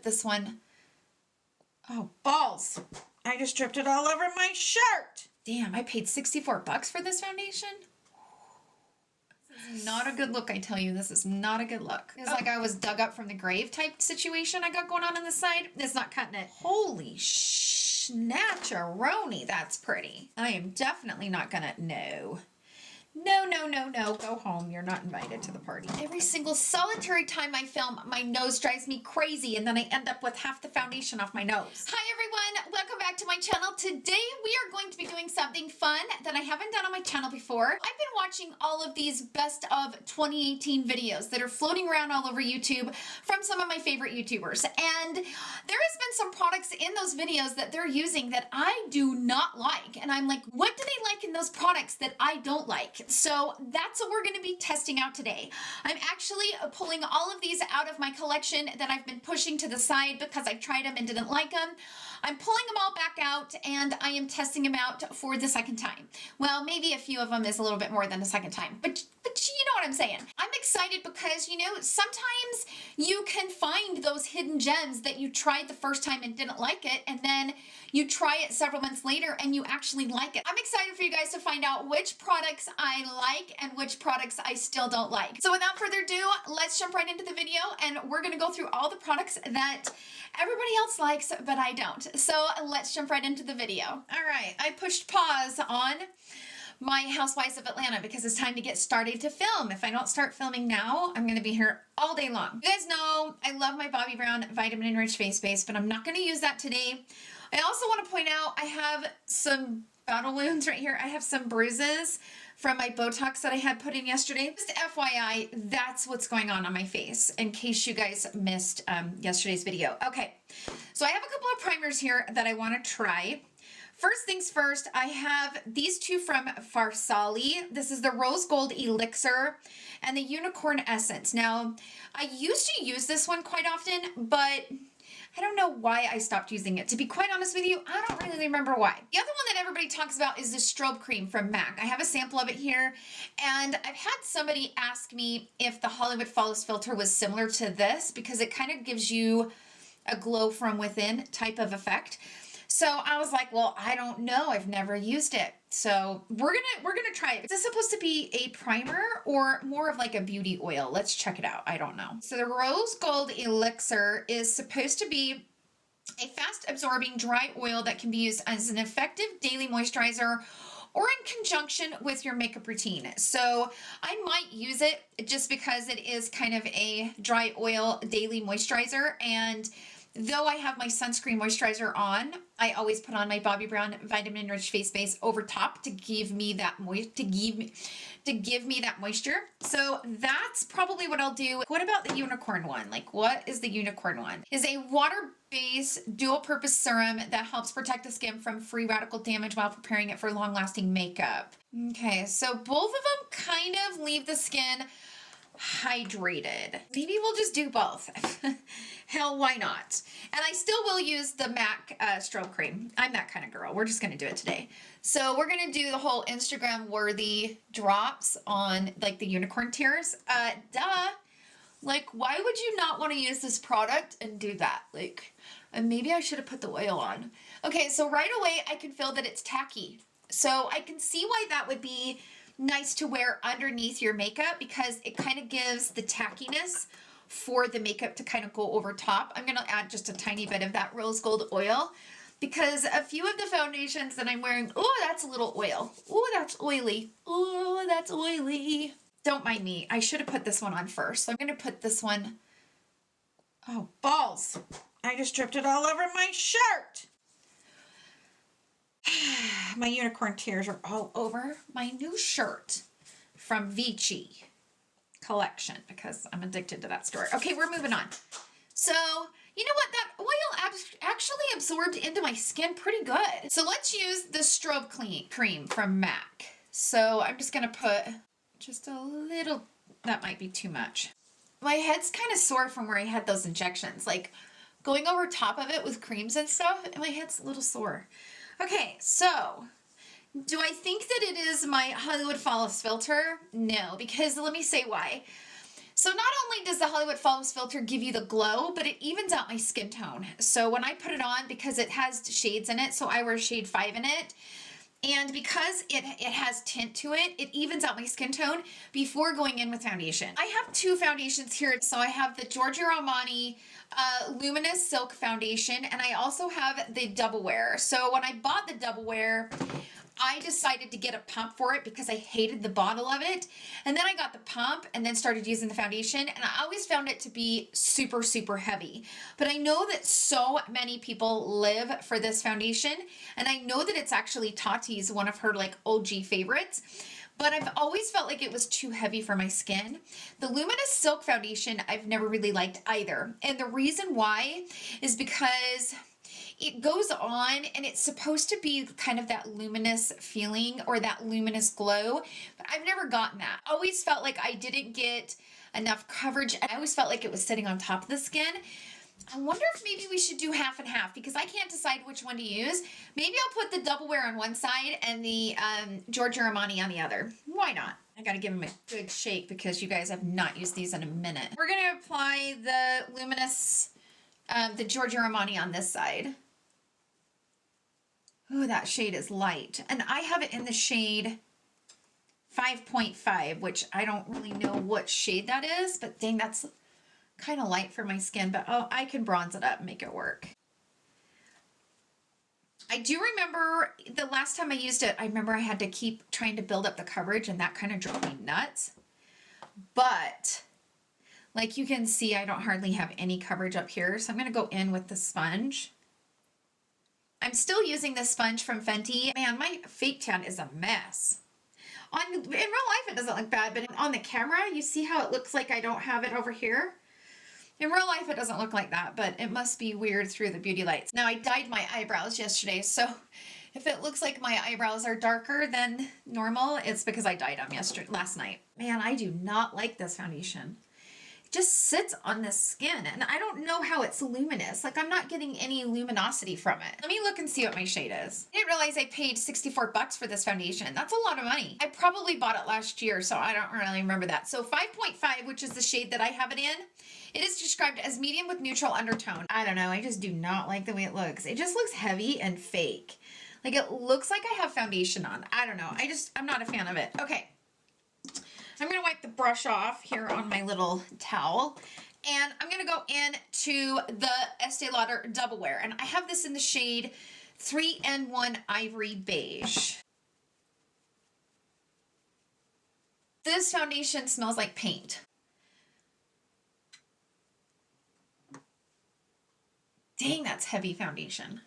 this one. Oh, balls. I just dripped it all over my shirt. Damn, I paid 64 bucks for this foundation. This is not a good look, I tell you. This is not a good look. It's like I was dug up from the grave type situation I got going on the side. It's not cutting it. Holy snatcheroni, that's pretty. I am definitely not gonna, no. No, no, no, no, go home. You're not invited to the party. Every single solitary time I film, my nose drives me crazy and then I end up with half the foundation off my nose. Hi everyone, welcome back to my channel. Today we are going to be doing something fun that I haven't done on my channel before. I've been watching all of these best of 2018 videos that are floating around all over YouTube from some of my favorite YouTubers. And there has been some products in those videos that they're using that I do not like. And I'm like, what do they like in those products that I don't like? So that's what we're going to be testing out today. I'm actually pulling all of these out of my collection that I've been pushing to the side because I've tried them and didn't like them. I'm pulling them all back out and I am testing them out for the second time. Well, maybe a few of them is a little bit more than a second time, but you know what I'm saying. I'm excited because, you know, sometimes you can find those hidden gems that you tried the first time and didn't like it, and then you try it several months later and you actually like it. I'm excited for you guys to find out which products I like and which products I still don't like. So without further ado, let's jump right into the video and we're gonna go through all the products that everybody else likes, but I don't. So let's jump right into the video. All right, I pushed pause on my Housewives of Atlanta because it's time to get started to film. If I don't start filming now, I'm gonna be here all day long. You guys know I love my Bobbi Brown Vitamin Enriched Face Base, but I'm not gonna use that today. I also want to point out I have some battle wounds right here. I have some bruises from my Botox that I had put in yesterday. Just FYI, that's what's going on my face in case you guys missed yesterday's video. Okay, so I have a couple of primers here that I want to try. First things first, I have these two from Farsali. This is the Rose Gold Elixir and the Unicorn Essence. Now, I used to use this one quite often, but I don't know why I stopped using it. To be quite honest with you, I don't really remember why. The other one that everybody talks about is the Strobe Cream from MAC. I have a sample of it here, and I've had somebody ask me if the Hollywood Flawless filter was similar to this because it kind of gives you a glow from within type of effect. So I was like, well, I don't know. I've never used it. So we're gonna try it. Is this supposed to be a primer or more of like a beauty oil? Let's check it out. I don't know. So the Rose Gold Elixir is supposed to be a fast absorbing dry oil that can be used as an effective daily moisturizer or in conjunction with your makeup routine. So I might use it just because it is kind of a dry oil daily moisturizer, and though I have my sunscreen moisturizer on, I always put on my Bobbi Brown Vitamin Enriched Face Base over top to give me that moisture. So that's probably what I'll do. What about the unicorn one? Like, what is the unicorn one? Is a water-based dual-purpose serum that helps protect the skin from free radical damage while preparing it for long-lasting makeup. Okay, so both of them kind of leave the skin hydrated. Maybe we'll just do both. Hell, why not? And I still will use the MAC Strobe Cream. I'm that kind of girl. We're just gonna do it today. So we're gonna do the whole Instagram worthy drops on like the unicorn tears. Duh. Like, why would you not want to use this product and do that? Like, and maybe I should have put the oil on. Okay, so right away I can feel that it's tacky. So I can see why that would be nice to wear underneath your makeup because it kind of gives the tackiness for the makeup to kind of go over top. I'm going to add just a tiny bit of that rose gold oil because a few of the foundations that I'm wearing, oh, that's a little oil. Oh, that's oily. Oh, that's oily. Don't mind me. I should have put this one on first. So I'm going to put this one. Oh, balls. I just dripped it all over my shirt. My unicorn tears are all over my new shirt from Vici collection because I'm addicted to that store. Okay, we're moving on. So, you know what? That oil actually absorbed into my skin pretty good. So let's use the Strobe Cream from MAC. So I'm just going to put just a little, that might be too much. My head's kind of sore from where I had those injections. Like going over top of it with creams and stuff, and my head's a little sore. Okay, so do I think that it is my Hollywood Flawless filter? No, because let me say why. So not only does the Hollywood Flawless filter give you the glow, but it evens out my skin tone. So when I put it on, because it has shades in it, so I wear shade 5 in it, and because it has tint to it, it evens out my skin tone before going in with foundation. I have two foundations here. So I have the Giorgio Armani Luminous Silk Foundation, and I also have the Double Wear. So when I bought the Double Wear, I decided to get a pump for it because I hated the bottle of it. And then I got the pump and then started using the foundation, and I always found it to be super, super heavy. But I know that so many people live for this foundation, and I know that it's actually Tate's, one of her like OG favorites. But I've always felt like it was too heavy for my skin. The Luminous Silk Foundation I've never really liked either. And the reason why is because it goes on and it's supposed to be kind of that luminous feeling or that luminous glow, but I've never gotten that. I always felt like I didn't get enough coverage, and I always felt like it was sitting on top of the skin. I wonder if maybe we should do half and half, because I can't decide which one to use. Maybe I'll put the Double Wear on one side and the Giorgio Armani on the other. Why not? I gotta give them a good shake because you guys have not used these in a minute. We're gonna apply the Luminous, the Giorgio Armani on this side. Oh, that shade is light. And I have it in the shade 5.5, which I don't really know what shade that is, but dang, that's kind of light for my skin, but oh, I can bronze it up and make it work. I do remember the last time I used it, I remember I had to keep trying to build up the coverage, and that kind of drove me nuts. But like you can see, I don't hardly have any coverage up here, so I'm going to go in with the sponge. I'm still using this sponge from Fenty. Man, my fake tan is a mess. In real life, it doesn't look bad, but on the camera, you see how it looks like I don't have it over here? In real life, it doesn't look like that, but it must be weird through the beauty lights. Now, I dyed my eyebrows yesterday, so if it looks like my eyebrows are darker than normal, it's because I dyed them last night. Man, I do not like this foundation. It just sits on the skin, and I don't know how it's luminous. Like, I'm not getting any luminosity from it. Let me look and see what my shade is. I didn't realize I paid 64 bucks for this foundation. That's a lot of money. I probably bought it last year, so I don't really remember that. So 5.5, which is the shade that I have it in, it is described as medium with neutral undertone. I don't know, I just do not like the way it looks. It just looks heavy and fake. Like, it looks like I have foundation on. I don't know, I'm not a fan of it. Okay. I'm going to wipe the brush off here on my little towel, and I'm going to go into the Estee Lauder Double Wear, and I have this in the shade 3N1 Ivory Beige. This foundation smells like paint. Dang, that's heavy foundation.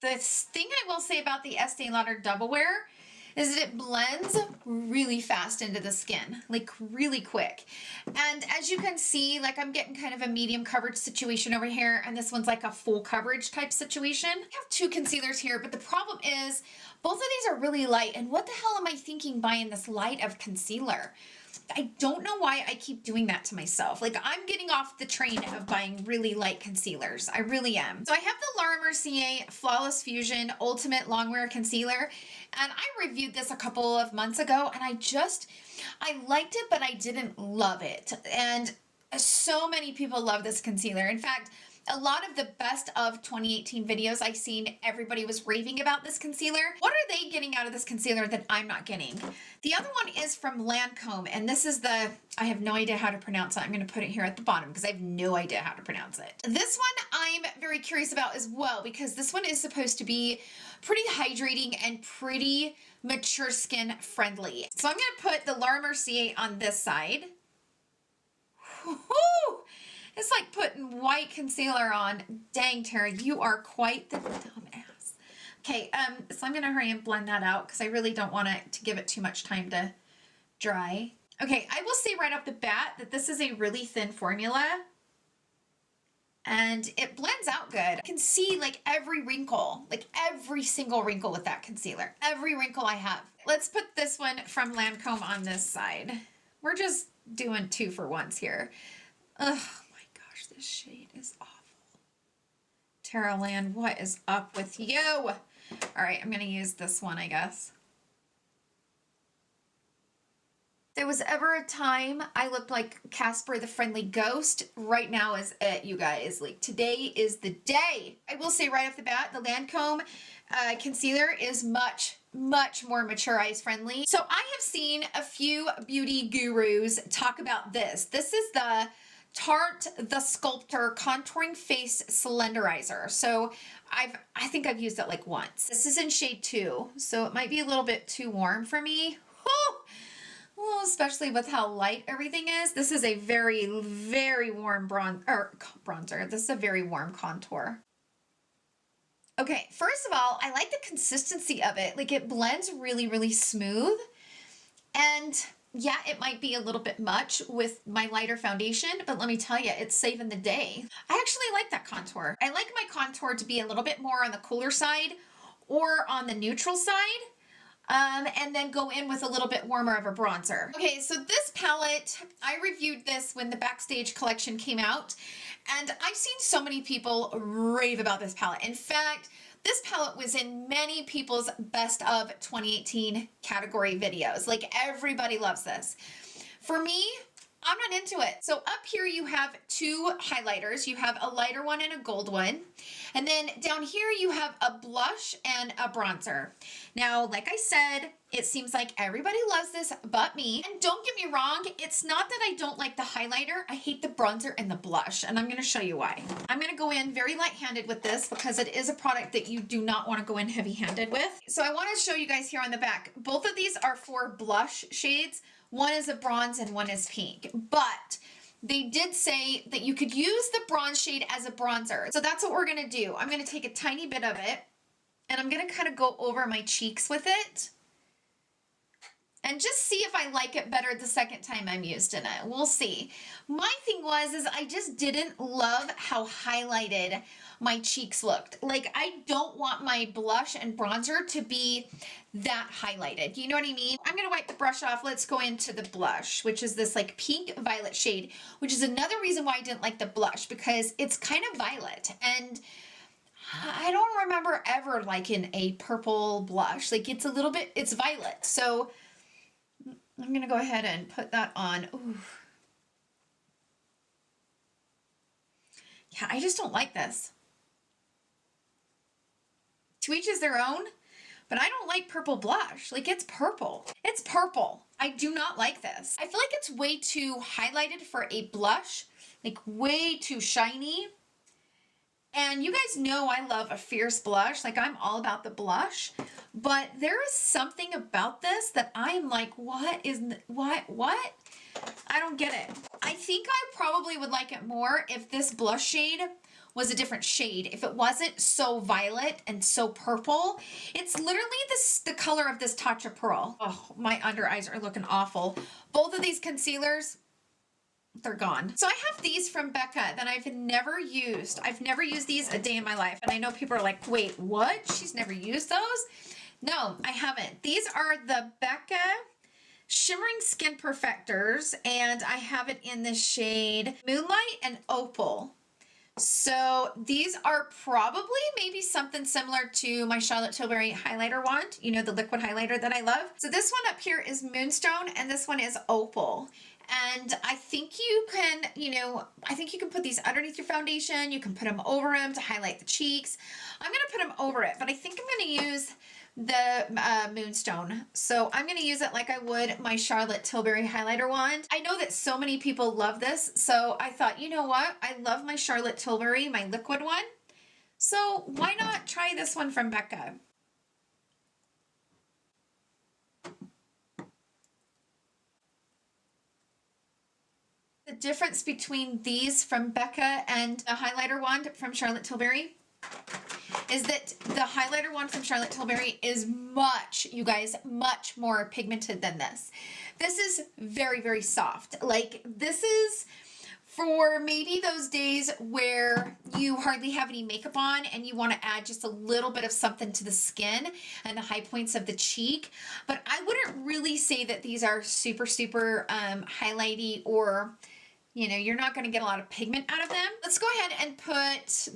The thing I will say about the Estee Lauder Double Wear is that it blends really fast into the skin, like really quick. And as you can see, like I'm getting kind of a medium coverage situation over here, and this one's like a full coverage type situation. I have two concealers here, but the problem is both of these are really light, and what the hell am I thinking buying this light of concealer? I don't know why I keep doing that to myself. Like, I'm getting off the train of buying really light concealers. I really am. So I have the Laura Mercier Flawless Fusion Ultimate Longwear Concealer, and I reviewed this a couple of months ago, and I liked it, but I didn't love it. And so many people love this concealer. In fact, a lot of the best of 2018 videos I've seen, everybody was raving about this concealer. What are they getting out of this concealer that I'm not getting? The other one is from Lancome, and this is the, I have no idea how to pronounce it. I'm going to put it here at the bottom because I have no idea how to pronounce it. This one I'm very curious about as well, because this one is supposed to be pretty hydrating and pretty mature skin friendly. So I'm going to put the Laura Mercier on this side. Woo-hoo! It's like putting white concealer on. Dang, Tara, you are quite the dumbass. Okay, so I'm going to hurry and blend that out because I really don't want it to give it too much time to dry. Okay, I will say right off the bat that this is a really thin formula, and it blends out good. I can see like every wrinkle, like every single wrinkle with that concealer. Every wrinkle I have. Let's put this one from Lancome on this side. We're just doing 2 for 1s here. Ugh. This shade is awful. Tara Land, what is up with you? All right, I'm going to use this one, I guess. There was ever a time I looked like Casper the Friendly Ghost. Right now is it, you guys. Like, today is the day. I will say right off the bat, the Lancome concealer is much more mature eyes friendly. So I have seen a few beauty gurus talk about this. This is the Tarte the Sculptor Contouring Face Slenderizer. So I think I've used it like once. This is in shade 2, so it might be a little bit too warm for me. Well, especially with how light everything is. This is a very warm bronzer. This is a very warm contour. Okay, first of all, I like the consistency of it. Like, it blends really smooth. And yeah, it might be a little bit much with my lighter foundation, but let me tell you, it's saving the day. I actually like that contour. I like my contour to be a little bit more on the cooler side or on the neutral side. And then go in with a little bit warmer of a bronzer. Okay, so this palette, I reviewed this when the Backstage collection came out, and I've seen so many people rave about this palette. In fact, this palette was in many people's best of 2018 category videos. Like, everybody loves this. For me, I'm not into it. So up here you have 2 highlighters. You have a lighter one and a gold one. And then down here you have a blush and a bronzer. Now, like I said, it seems like everybody loves this but me. And don't get me wrong, it's not that I don't like the highlighter. I hate the bronzer and the blush, and I'm gonna show you why. I'm gonna go in very light-handed with this because it is a product that you do not wanna go in heavy-handed with. So I wanna show you guys here on the back. Both of these are for blush shades. One is a bronze and one is pink, but they did say that you could use the bronze shade as a bronzer. So that's what we're gonna do. I'm gonna take a tiny bit of it and I'm gonna kind of go over my cheeks with it and just see if I like it better the second time I'm used in it. We'll see. My thing is I just didn't love how highlighted my cheeks looked. Like, I don't want my blush and bronzer to be that highlighted. You know what I mean? I'm gonna wipe the brush off. Let's go into the blush, which is this like pink violet shade, which is another reason why I didn't like the blush, because it's kind of violet. And I don't remember ever liking a purple blush. Like, it's a little bit, it's violet. So I'm gonna go ahead and put that on. Ooh. Yeah, I just don't like this. To each is their own, but I don't like purple blush. Like, it's purple. It's purple. I do not like this. I feel like it's way too highlighted for a blush, like way too shiny. And you guys know I love a fierce blush. Like, I'm all about the blush, but there is something about this that I'm like, what? I don't get it. I think I probably would like it more if this blush shade was a different shade. If it wasn't so violet and so purple. It's literally the color of this Tatcha Pearl. Oh, my under eyes are looking awful. Both of these concealers, they're gone. So I have these from Becca that I've never used. I've never used these a day in my life. And I know people are like, wait, what? She's never used those? No, I haven't. These are the Becca Shimmering Skin Perfectors, and I have it in the shade Moonlight and Opal. So these are probably maybe something similar to my Charlotte Tilbury highlighter wand, you know, the liquid highlighter that I love. So this one up here is Moonstone and this one is Opal. And I think you can, you know, I think you can put these underneath your foundation. You can put them over them to highlight the cheeks. I'm going to put them over it, but I think I'm going to use the Moonstone. So I'm going to use it like I would my Charlotte Tilbury highlighter wand. I know that so many people love this, so I thought, you know what? I love my Charlotte Tilbury, my liquid one. So why not try this one from Becca? The difference between these from Becca and a highlighter wand from Charlotte Tilbury is that the highlighter one from Charlotte Tilbury is much, you guys, much more pigmented than this. This is very, very soft. Like, this is for maybe those days where you hardly have any makeup on and you want to add just a little bit of something to the skin and the high points of the cheek. But I wouldn't really say that these are super, super highlighty, or, you know, you're not going to get a lot of pigment out of them. Let's go ahead and put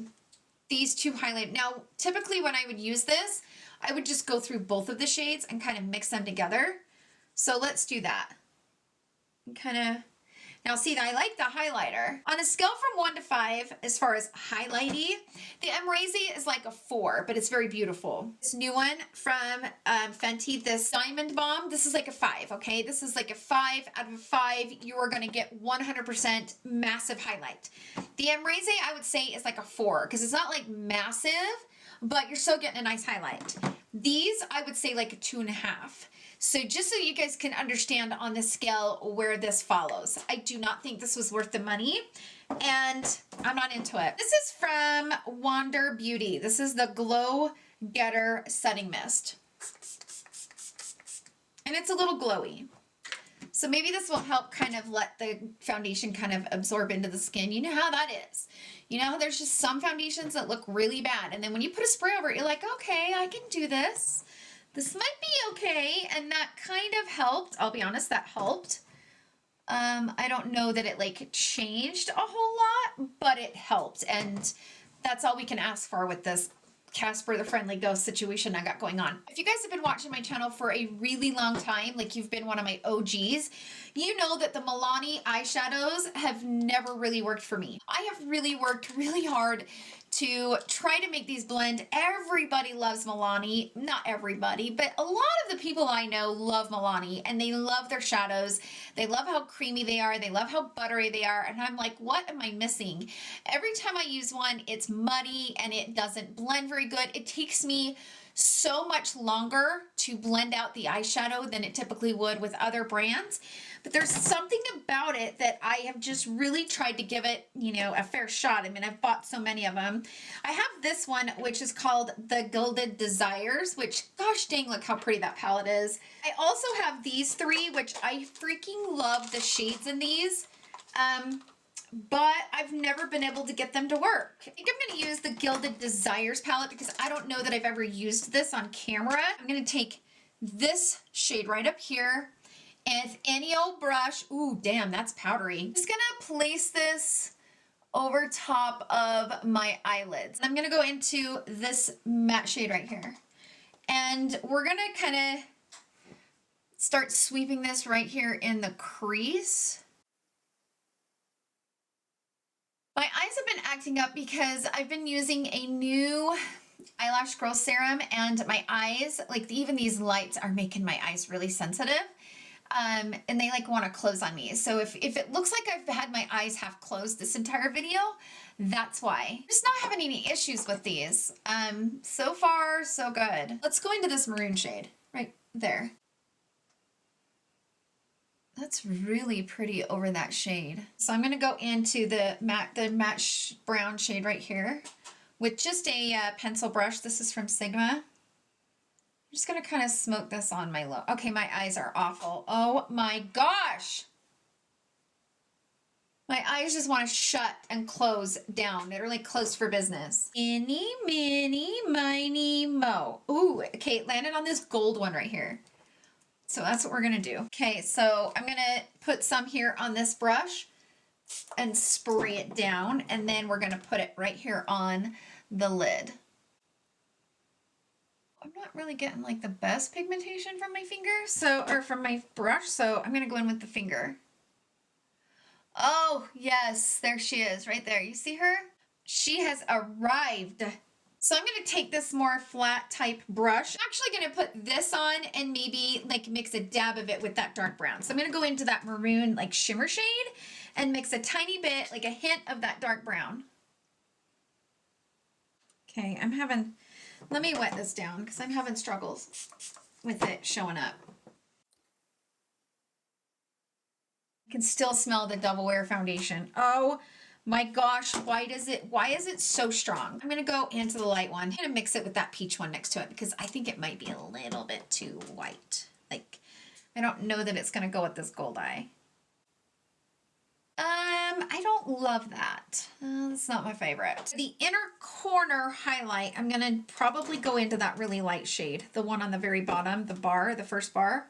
these two highlight. Now, typically when I would use this, I would just go through both of the shades and kind of mix them together. So let's do that. Kind of, now see, I like the highlighter. On a scale from 1 to 5, as far as highlighty, the Mercier is like a 4, but it's very beautiful. This new one from Fenty, this Diamond Bomb, this is like a 5, okay? This is like a 5 out of 5. You are gonna get 100% massive highlight. The Mercier, I would say, is like a 4, because it's not like massive, but you're still getting a nice highlight. These, I would say like a 2.5. So just so you guys can understand on the scale where this follows. I do not think this was worth the money, and I'm not into it. This is from Wander Beauty. This is the Glow Getter Setting Mist. And it's a little glowy. So maybe this will help kind of let the foundation kind of absorb into the skin. You know how that is. You know how there's just some foundations that look really bad, and then when you put a spray over it, you're like, okay, I can do this. This might be okay, and that kind of helped. I'll be honest, that helped. I don't know that it like changed a whole lot, but it helped, and that's all we can ask for with this Casper the Friendly Ghost situation I got going on. If you guys have been watching my channel for a really long time, like you've been one of my OGs, you know that the Milani eyeshadows have never really worked for me. I have really worked really hard to try to make these blend. Everybody loves Milani. Not everybody, but a lot of the people I know love Milani, and they love their shadows. They love how creamy they are. They love how buttery they are. And I'm like, what am I missing? Every time I use one, it's muddy and it doesn't blend very good. It takes me so much longer to blend out the eyeshadow than it typically would with other brands. But there's something about it that I have just really tried to give it, you know, a fair shot. I mean, I've bought so many of them. I have this one, which is called the Gilded Desires, which, gosh dang, look how pretty that palette is. I also have these three, which I freaking love the shades in these. But I've never been able to get them to work. I think I'm going to use the Gilded Desires palette because I don't know that I've ever used this on camera. I'm going to take this shade right up here, and with any old brush, ooh, damn, that's powdery. I'm just going to place this over top of my eyelids. I'm going to go into this matte shade right here, and we're going to kind of start sweeping this right here in the crease. My eyes have been acting up because I've been using a new eyelash growth serum, and my eyes, like even these lights are making my eyes really sensitive. And they like want to close on me. So if it looks like I've had my eyes half closed this entire video, that's why. I'm just not having any issues with these. So far, so good. Let's go into this maroon shade right there. That's really pretty over that shade. So I'm gonna go into the matte brown shade right here with just a pencil brush. This is from Sigma. I'm just gonna kind of smoke this on my low. Okay, my eyes are awful. Oh my gosh. My eyes just want to shut and close down. They're like closed for business. Eeny, miny, miny, mo. Ooh, okay, it landed on this gold one right here. So that's what we're gonna do. Okay, so I'm gonna put some here on this brush and spray it down, and then we're gonna put it right here on the lid. I'm not really getting like the best pigmentation from my finger, or from my brush, so I'm gonna go in with the finger. Oh, yes, there she is, right there. You see her? She has arrived. So I'm going to take this more flat type brush. I'm actually going to put this on and maybe like mix a dab of it with that dark brown. So I'm going to go into that maroon like shimmer shade and mix a tiny bit, like a hint of that dark brown. Okay, let me wet this down because I'm having struggles with it showing up. I can still smell the Double Wear foundation. Oh my gosh, why is it so strong? I'm gonna go into the light one. I'm gonna mix it with that peach one next to it because I think it might be a little bit too white. Like, I don't know that it's gonna go with this gold eye. I don't love that. It's not my favorite. The inner corner highlight, I'm gonna probably go into that really light shade. The one on the very bottom, the first bar.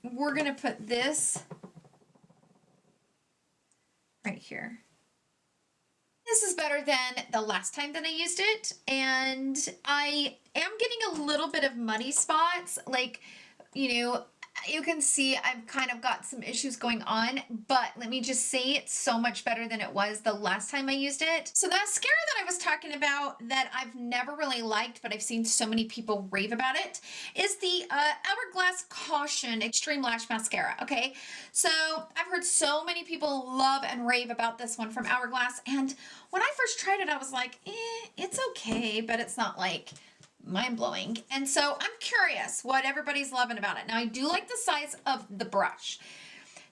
We're gonna put this right here. This is better than the last time that I used it, and I am getting a little bit of muddy spots. Like, you know, you can see I've kind of got some issues going on, but let me just say it's so much better than it was the last time I used it. So the mascara that I was talking about that I've never really liked, but I've seen so many people rave about it, is the Hourglass Caution Extreme Lash Mascara, okay? So I've heard so many people love and rave about this one from Hourglass, and when I first tried it, I was like, it's okay, but it's not like mind-blowing. And so I'm curious what everybody's loving about it. Now, I do like the size of the brush.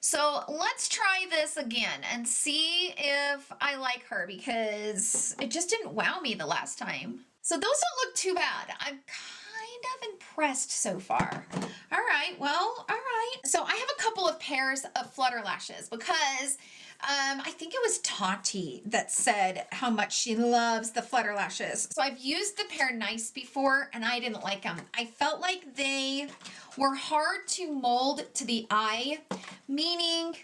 So let's try this again and see if I like her, because it just didn't wow me the last time. So those don't look too bad. I'm kind of impressed so far. All right, well, all right. So I have a couple of pairs of Flutter lashes because I think it was Tarte that said how much she loves the Flutter lashes. So I've used the pair Nice before and I didn't like them. I felt like they were hard to mold to the eye, meaning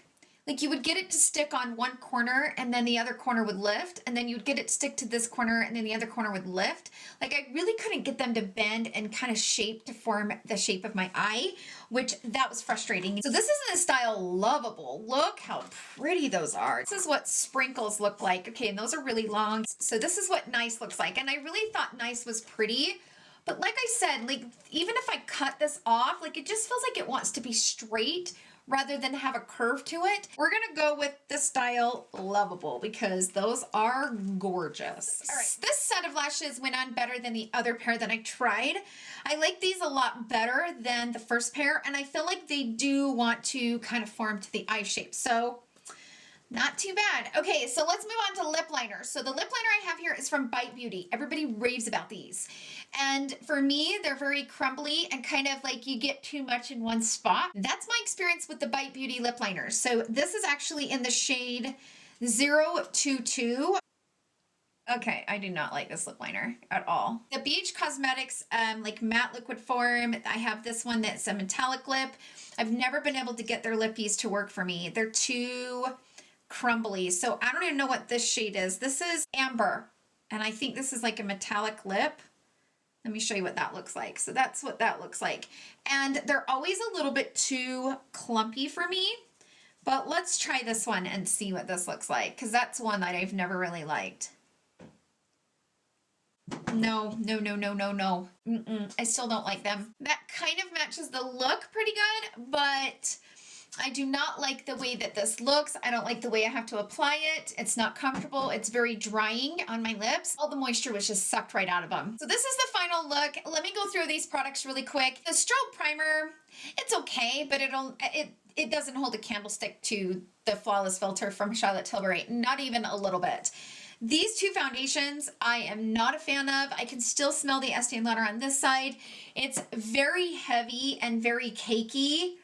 like you would get it to stick on one corner and then the other corner would lift, and then you'd get it to stick to this corner and then the other corner would lift. Like I really couldn't get them to bend and kind of shape to form the shape of my eye, which that was frustrating. So this is in the style Lovable. Look how pretty those are. This is what sprinkles look like. Okay, and those are really long. So this is what Nice looks like. And I really thought Nice was pretty. But like I said, like even if I cut this off, like it just feels like it wants to be straight rather than have a curve to it. We're gonna go with the style Lovable because those are gorgeous. All right, this set of lashes went on better than the other pair that I tried. I like these a lot better than the first pair, and I feel like they do want to kind of form to the eye shape. So not too bad. Okay, so let's move on to lip liner. So the lip liner I have here is from Bite Beauty. Everybody raves about these. And for me, they're very crumbly and kind of like you get too much in one spot. That's my experience with the Bite Beauty lip liners. So this is actually in the shade 022. Okay, I do not like this lip liner at all. The BEIGE Cosmetics like matte liquid form, I have this one that's a metallic lip. I've never been able to get their lippies to work for me. They're too crumbly. So I don't even know what this shade is. This is Amber, and I think this is like a metallic lip. Let me show you what that looks like. So that's what that looks like. And they're always a little bit too clumpy for me, but let's try this one and see what this looks like, because that's one that I've never really liked. No, no, no, no, no, no. I still don't like them. That kind of matches the look pretty good, but I do not like the way that this looks. I don't like the way I have to apply it. It's not comfortable. It's very drying on my lips. All the moisture was just sucked right out of them. So this is the final look. Let me go through these products really quick. The Strobe Primer, it's okay, but it doesn't hold a candlestick to the Flawless Filter from Charlotte Tilbury. Not even a little bit. These two foundations, I am not a fan of. I can still smell the Estee Lauder on this side. It's very heavy and very cakey,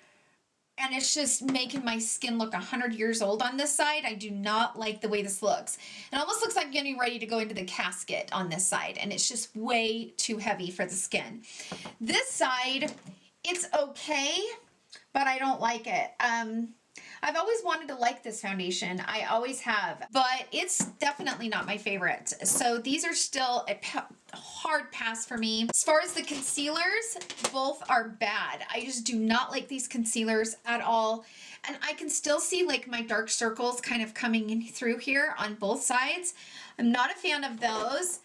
and it's just making my skin look 100 years old on this side. I do not like the way this looks. It almost looks like getting ready to go into the casket on this side, and it's just way too heavy for the skin. This side, it's okay, but I don't like it. I've always wanted to like this foundation. I always have, but it's definitely not my favorite. So these are still a hard pass for me. As far as the concealers, both are bad. I just do not like these concealers at all. And I can still see like my dark circles kind of coming in through here on both sides. I'm not a fan of those.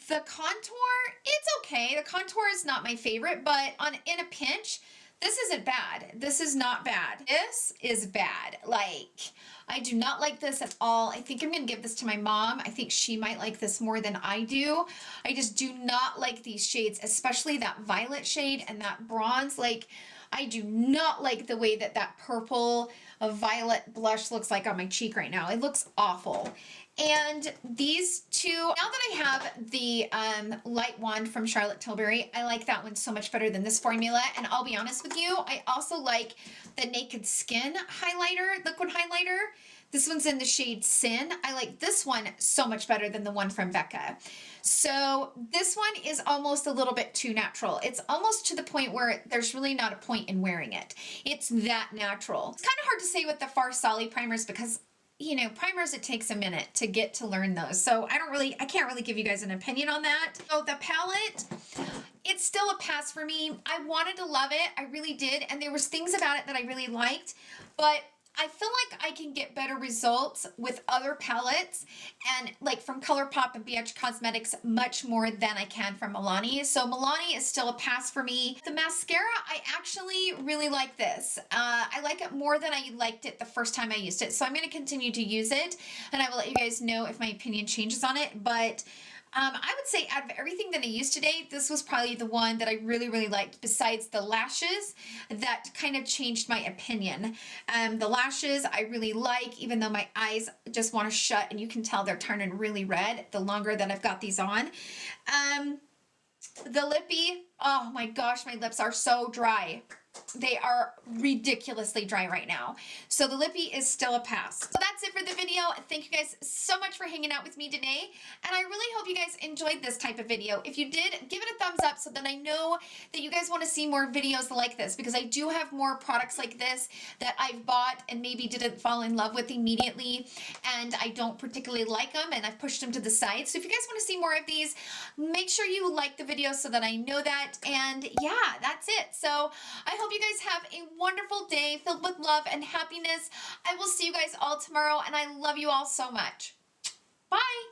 The contour, it's okay. The contour is not my favorite, but in a pinch, this isn't bad. This is not bad. This is bad. Like, I do not like this at all. I think I'm going to give this to my mom. I think she might like this more than I do. I just do not like these shades, especially that violet shade and that bronze. Like, I do not like the way that that purple violet blush looks like on my cheek right now. It looks awful. And these two, now that I have the light one from Charlotte Tilbury, I like that one so much better than this formula. And I'll be honest with you, I also like the Naked Skin highlighter, liquid highlighter. This one's in the shade Sin. I like this one so much better than the one from Becca. So this one is almost a little bit too natural. It's almost to the point where there's really not a point in wearing it. It's that natural. It's kind of hard to say with the Farsali primers because, you know, primers, it takes a minute to get to learn those. So I can't really give you guys an opinion on that. So the palette, it's still a pass for me. I wanted to love it. I really did. And there was things about it that I really liked, but I feel like I can get better results with other palettes and like from ColourPop and BH Cosmetics much more than I can from Milani. So Milani is still a pass for me. The mascara, I actually really like this. I like it more than I liked it the first time I used it. So I'm going to continue to use it and I will let you guys know if my opinion changes on it. But I would say out of everything that I used today, this was probably the one that I really, really liked besides the lashes that kind of changed my opinion. The lashes I really like, even though my eyes just want to shut and you can tell they're turning really red the longer that I've got these on. The lippy, oh my gosh, my lips are so dry. They are ridiculously dry right now. So the lippy is still a pass. So that's it for the video. Thank you guys so much for hanging out with me today. And I really hope you guys enjoyed this type of video. If you did, give it a thumbs up so that I know that you guys want to see more videos like this, because I do have more products like this that I've bought and maybe didn't fall in love with immediately. And I don't particularly like them and I've pushed them to the side. So if you guys want to see more of these, make sure you like the video so that I know that. And yeah, that's it. So I hope you guys have a wonderful day filled with love and happiness. I will see you guys all tomorrow, and I love you all so much. Bye!